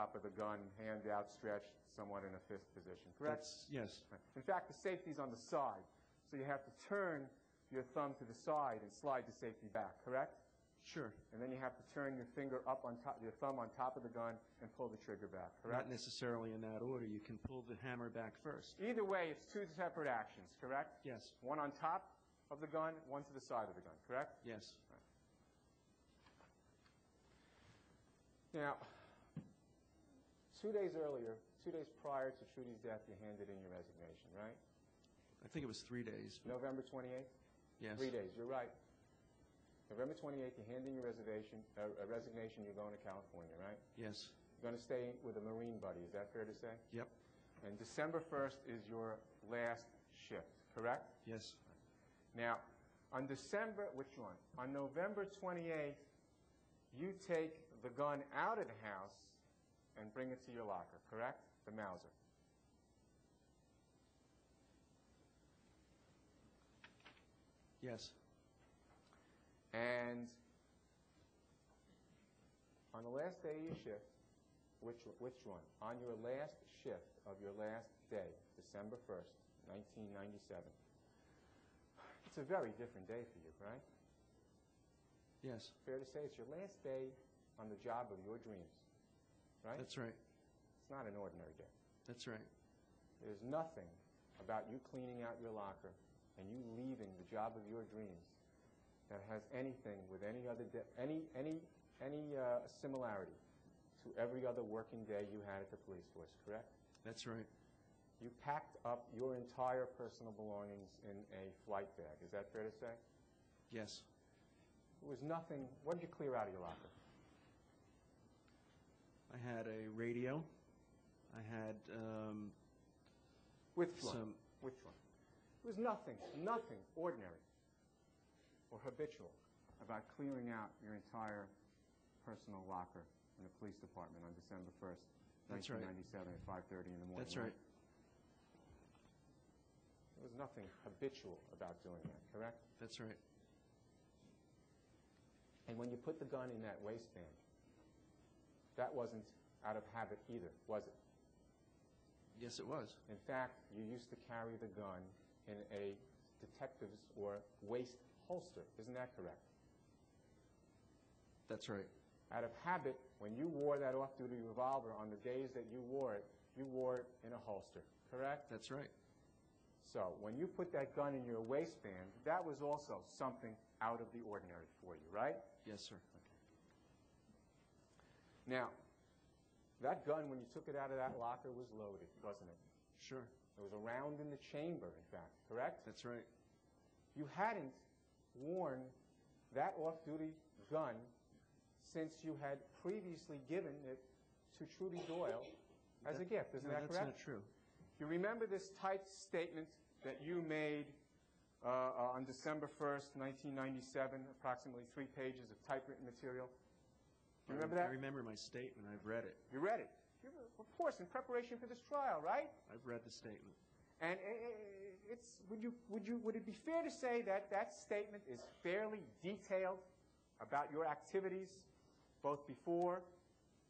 top of the gun, hand outstretched, somewhat in a fist position, correct? Yes. In fact, the safety's on the side, so you have to turn your thumb to the side and slide the safety back, correct? Sure. And then you have to turn your finger up on top, your thumb on top of the gun and pull the trigger back, correct? Not necessarily in that order. You can pull the hammer back first. Either way, it's two separate actions, correct? Yes. One on top of the gun, one to the side of the gun, correct? Yes. Now, 2 days earlier, 2 days prior to Trudy's death, you handed in your resignation, right? I think it was 3 days. November 28th? Yes. 3 days, you're right. November 28th, you hand in your resignation, you're going to California, right? Yes. You're going to stay with a Marine buddy, is that fair to say? Yep. And December 1st is your last shift, correct? Yes. Now, on which one? On November 28th, you take the gun out of the house and bring it to your locker, correct? The Mauser. Yes. And on the last day of your shift, which one? On your last shift of your last day, December 1st, 1997. It's a very different day for you, right? Yes. Fair to say it's your last day on the job of your dreams, right? That's right. It's not an ordinary day. That's right. There's nothing about you cleaning out your locker and you leaving the job of your dreams that has anything with any other similarity to every other working day you had at the police force, correct? That's right. You packed up your entire personal belongings in a flight bag. Is that fair to say? Yes. There was nothing. What did you clear out of your locker? I had a radio. I had Which one? Which one? There was nothing ordinary or habitual about clearing out your entire personal locker in the police department on December 1st, That's 1997 at 5:30 in the morning. That's right. There was nothing habitual about doing that, correct? That's right. And when you put the gun in that waistband, that wasn't out of habit either, was it? Yes, it was. In fact, you used to carry the gun in a detective's or waist holster. Isn't that correct? That's right. Out of habit, when you wore that off-duty revolver on the days that you wore it in a holster, correct? That's right. So when you put that gun in your waistband, that was also something out of the ordinary for you, right? Yes, sir. Okay. Now, that gun, when you took it out of that locker, was loaded, wasn't it? Sure. It was a round in the chamber, in fact, correct? That's right. You hadn't worn that off-duty gun since you had previously given it to Trudy Doyle as a gift. Isn't that correct? That's not true. You remember this typed statement that you made on December 1st, 1997, approximately 3 pages of typewritten material? Do you remember that? I remember my statement. I've read it. You read it? Of course, in preparation for this trial, right? I've read the statement. And would it be fair to say that that statement is fairly detailed about your activities both before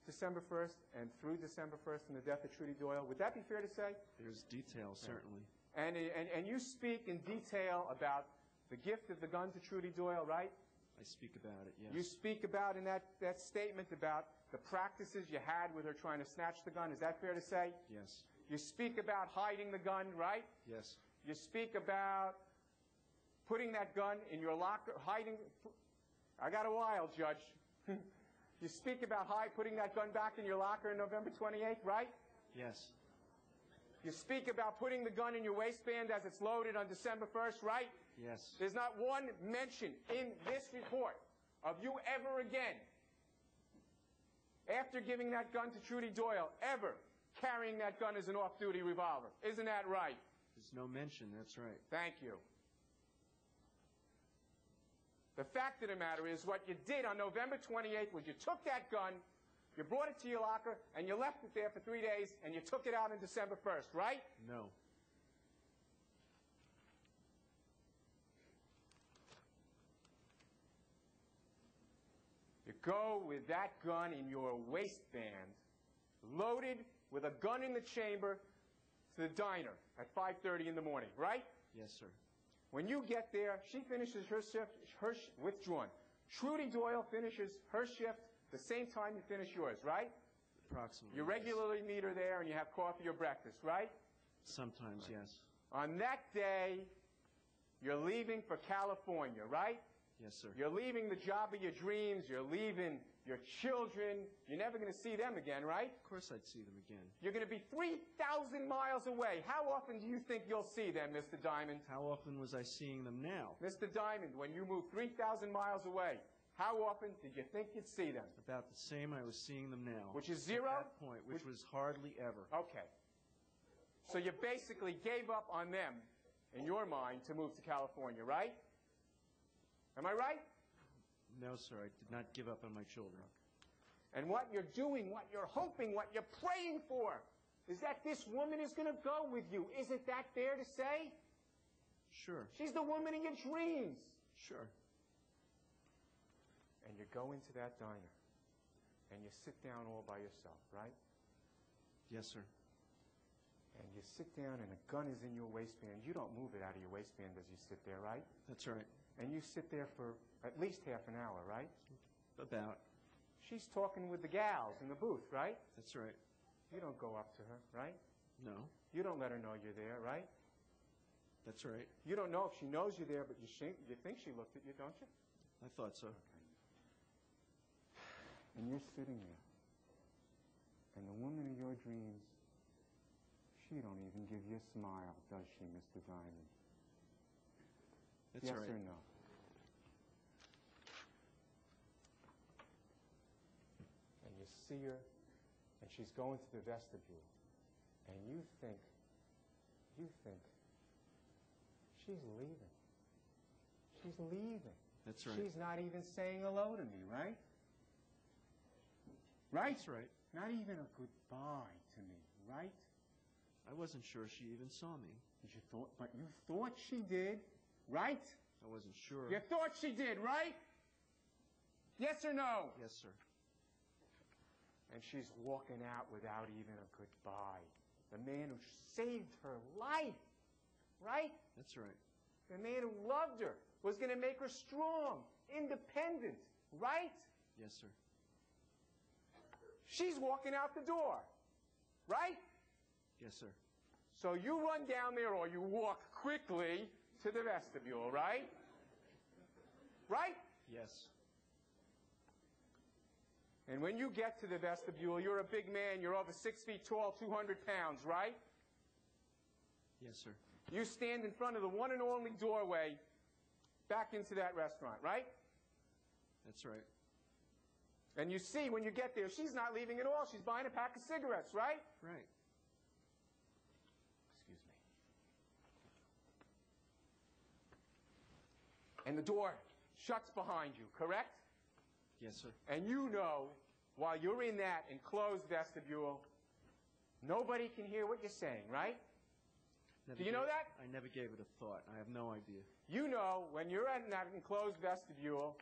December 1st and through December 1st and the death of Trudy Doyle? Would that be fair to say? There's detail, certainly. And you speak in detail about the gift of the gun to Trudy Doyle, right? I speak about it, yes. You speak about in that statement about the practices you had with her trying to snatch the gun. Is that fair to say? Yes. You speak about hiding the gun, right? Yes. You speak about putting that gun in your locker, hiding. I got a while, Judge. You speak about putting that gun back in your locker on November 28th, right? Yes. You speak about putting the gun in your waistband as it's loaded on December 1st, right? Yes. There's not one mention in this report of you ever again, after giving that gun to Trudy Doyle, ever carrying that gun as an off-duty revolver. Isn't that right? There's no mention, that's right. Thank you. The fact of the matter is what you did on November 28th was you took that gun, you brought it to your locker, and you left it there for 3 days, and you took it out on December 1st, right? No. You go with that gun in your waistband, loaded with a gun in the chamber to the diner at 5:30 in the morning, right? Yes, sir. When you get there, she finishes her shift, withdrawn. Trudy Doyle finishes her shift the same time you finish yours, right? Approximately. You yes. regularly meet her there and you have coffee or breakfast, right? Sometimes, yes. On that day, you're leaving for California, right? Yes, sir. You're leaving the job of your dreams. You're leaving your children. You're never going to see them again, right? Of course I'd see them again. You're going to be 3,000 miles away. How often do you think you'll see them, Mr. Diamond? How often was I seeing them now? Mr. Diamond, when you moved 3,000 miles away, how often did you think you'd see them? About the same I was seeing them now. Which is zero? At that point, which was hardly ever. Okay. So you basically gave up on them, in your mind, to move to California, right? Am I right? No, sir, I did not give up on my children. And what you're doing, what you're hoping, what you're praying for, is that this woman is going to go with you. Isn't that fair to say? Sure. She's the woman of your dreams. Sure. And you go into that diner, and you sit down all by yourself, right? Yes, sir. And you sit down, and a gun is in your waistband. You don't move it out of your waistband as you sit there, right? That's right. And you sit there for at least half an hour, right? About. She's talking with the gals in the booth, right? That's right. You don't go up to her, right? No. You don't let her know you're there, right? That's right. You don't know if she knows you're there, but you think she looked at you, don't you? I thought so. And you're sitting there. And the woman of your dreams, she don't even give you a smile, does she, Mr. Diamond? That's yes right. or no? And you see her, and she's going to the vestibule, and you think, she's leaving. She's leaving. That's right. She's not even saying hello to me, right? Right? That's right. Not even a goodbye to me, right? I wasn't sure she even saw me. But you thought she did, right? I wasn't sure. You thought she did, right? Yes or no? Yes, sir. And she's walking out without even a goodbye. The man who saved her life, right? That's right. The man who loved her, was going to make her strong, independent, right? Yes, sir. She's walking out the door, right? Yes, sir. So you run down there or you walk quickly to the vestibule, right? Right? Yes. And when you get to the vestibule, you're a big man, you're over 6 feet tall, 200 pounds, right? Yes, sir. You stand in front of the one and only doorway back into that restaurant, right? That's right. And you see when you get there, she's not leaving at all. She's buying a pack of cigarettes, right? Right. Excuse me. And the door shuts behind you, correct? Yes, sir. And you know, while you're in that enclosed vestibule, nobody can hear what you're saying, right? Do you know that? I never gave it a thought. I have no idea. You know, when you're in that enclosed vestibule,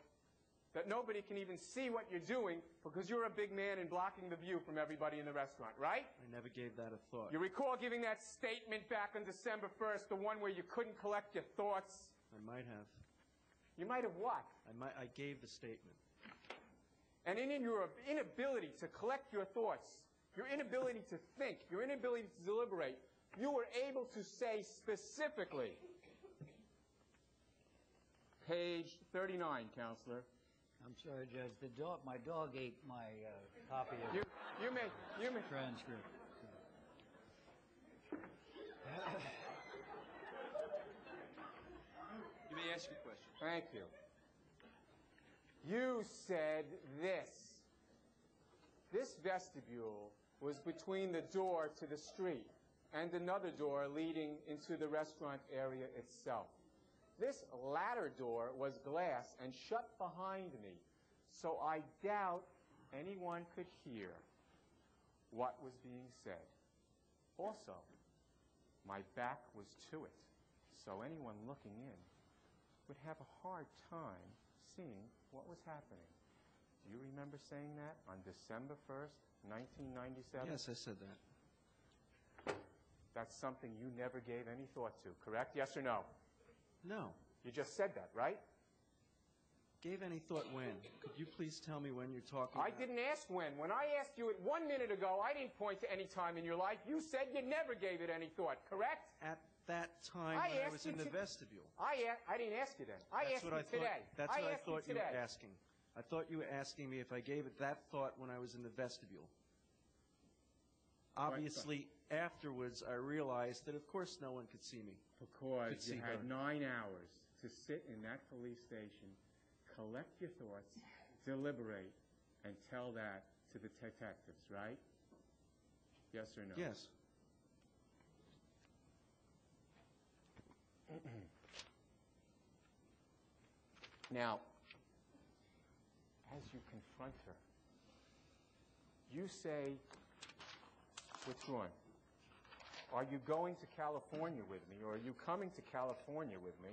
that nobody can even see what you're doing because you're a big man and blocking the view from everybody in the restaurant, right? I never gave that a thought. You recall giving that statement back on December 1st, the one where you couldn't collect your thoughts? I might have. You might have what? I gave the statement. And in your inability to collect your thoughts, your inability to think, your inability to deliberate, you were able to say specifically, page 39, Counselor. I'm sorry, Judge. My dog ate my copy of You may. transcript. You may ask your question. Thank you. You said this. This vestibule was between the door to the street and another door leading into the restaurant area itself. This latter door was glass and shut behind me, so I doubt anyone could hear what was being said. Also, my back was to it, so anyone looking in would have a hard time seeing what was happening. Do you remember saying that on December 1st, 1997? Yes, I said that. That's something you never gave any thought to, correct? Yes or no? No. You just said that, right? Gave any thought when? Could you please tell me when you're talking I about? didn't ask when. When I asked you it 1 minute ago, I didn't point to any time in your life. You said you never gave it any thought, correct? At that time I when I asked was you in the to- vestibule. I didn't ask you then. I That's asked what you I thought. today. That's what I asked thought you were today. asking. I thought you were asking me if I gave it that thought when I was in the vestibule. Obviously, afterwards, I realized that, of course, no one could see me. Because Could see you had her. 9 hours to sit in that police station, collect your thoughts, deliberate, and tell that to the detectives, right? Yes or no? Yes. Now, as you confront her, you say, which one? Are you going to California with me, or are you coming to California with me?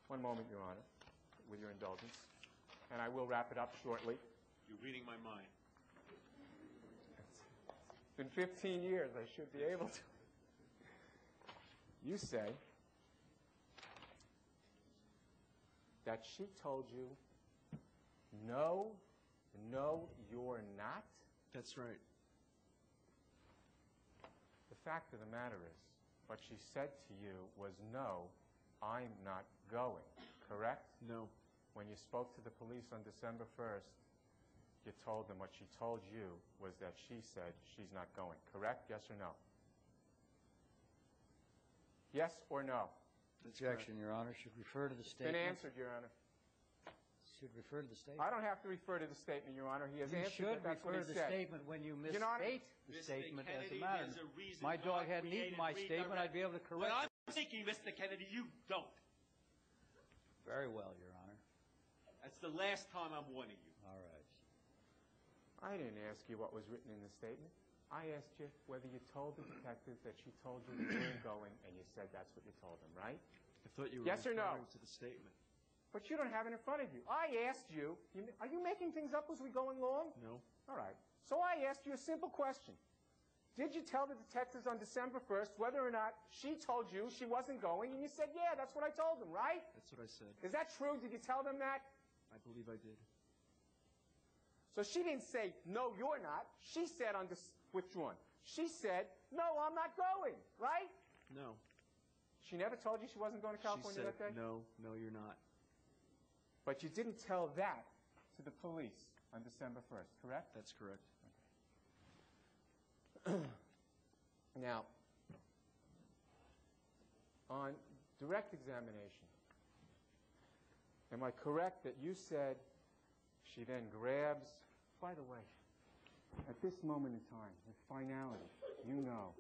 One moment, Your Honor, with your indulgence. And I will wrap it up shortly. You're reading my mind. It's been 15 years. I should be able to. You say that she told you, no, you're not. That's right. The fact of the matter is, what she said to you was, no, I'm not going, correct? No. When you spoke to the police on December 1st, you told them what she told you was that she said she's not going, correct? Yes or no? Yes or no? Objection, Your Honor. Should refer to the Been statement. answered, Your Honor. Should refer to the statement. I don't have to refer to the statement, Your Honor. He has You answered should that. That's what refer he to the said. statement when you Your Honor, misstate the Mr. statement as a Kennedy, matter. there's a reason My dog God hadn't eaten my created statement, I'd be able to What correct I'm it. thinking, Mr. Kennedy, you don't. Very well, Your Honor. That's the last time I'm warning you. All right. I didn't ask you what was written in the statement. I asked you whether you told the detectives that she told you you weren't going, and you said that's what you told them, right? I thought you were Yes or no? referring to the statement. But you don't have it in front of you. I asked you, are you making things up as we go along? No. All right. So I asked you a simple question. Did you tell the detectives on December 1st whether or not she told you she wasn't going? And you said, yeah, that's what I told them, right? That's what I said. Is that true? Did you tell them that? I believe I did. So she didn't say, no, you're not. She said on this, which one? She said, no, I'm not going, right? No. She never told you she wasn't going to California She said, that day? no, you're not. But you didn't tell that to the police on December 1st, correct? That's correct. Now, on direct examination, am I correct that you said she then grabs, by the way, at this moment in time, with finality, you know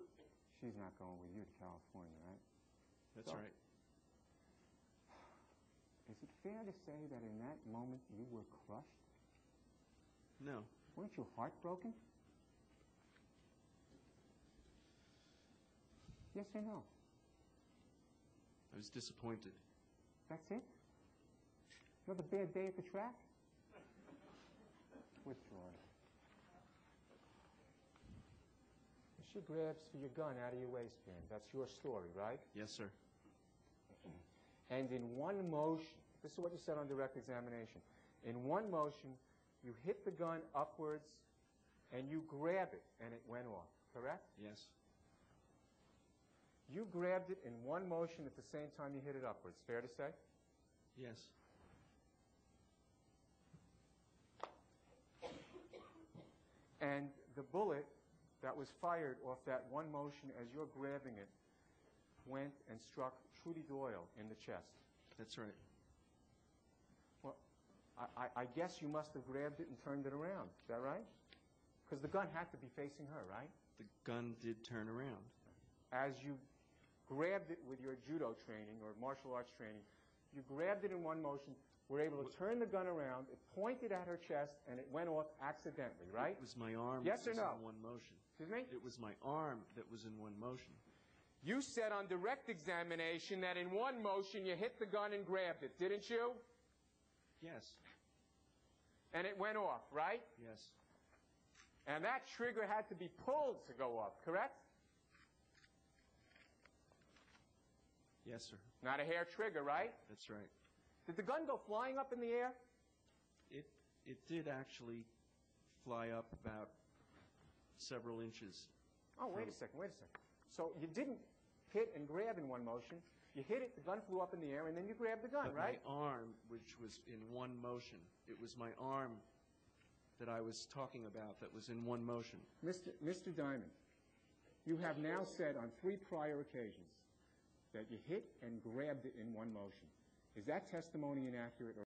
she's not going with you to California, right? That's So- right. Is it fair to say that in that moment you were crushed? No. Weren't you heartbroken? Yes or no? I was disappointed. That's it? Another bad day at the track? Withdraw. She grabs for your gun out of your waistband. That's your story, right? Yes, sir. And in one motion, this is what you said on direct examination, in one motion, you hit the gun upwards and you grab it and it went off, correct? Yes. You grabbed it in one motion at the same time you hit it upwards, fair to say? Yes. And the bullet that was fired off that one motion as you're grabbing it went and struck Trudy Doyle in the chest. That's right. Well, I guess you must have grabbed it and turned it around. Is that right? Because the gun had to be facing her, right? The gun did turn around. As you grabbed it with your judo training or martial arts training, you grabbed it in one motion, were able to turn the gun around, it pointed at her chest, and it went off accidentally, right? It was my arm Yes that or was no? in one motion. Excuse me? It was my arm that was in one motion. You said on direct examination that in one motion you hit the gun and grabbed it, didn't you? Yes. and it went off, right? Yes. And that trigger had to be pulled to go off, correct? Yes, sir. Not a hair trigger, right? That's right. Did the gun go flying up in the air? It did actually fly up about several inches. Oh, wait a second. So you didn't hit and grab in one motion. You hit it, the gun flew up in the air, and then you grabbed the gun, But right? my arm, which was in one motion, it was my arm that I was talking about that was in one motion. Mr. Diamond, you have now said on 3 prior occasions that you hit and grabbed it in one motion. Is that testimony inaccurate?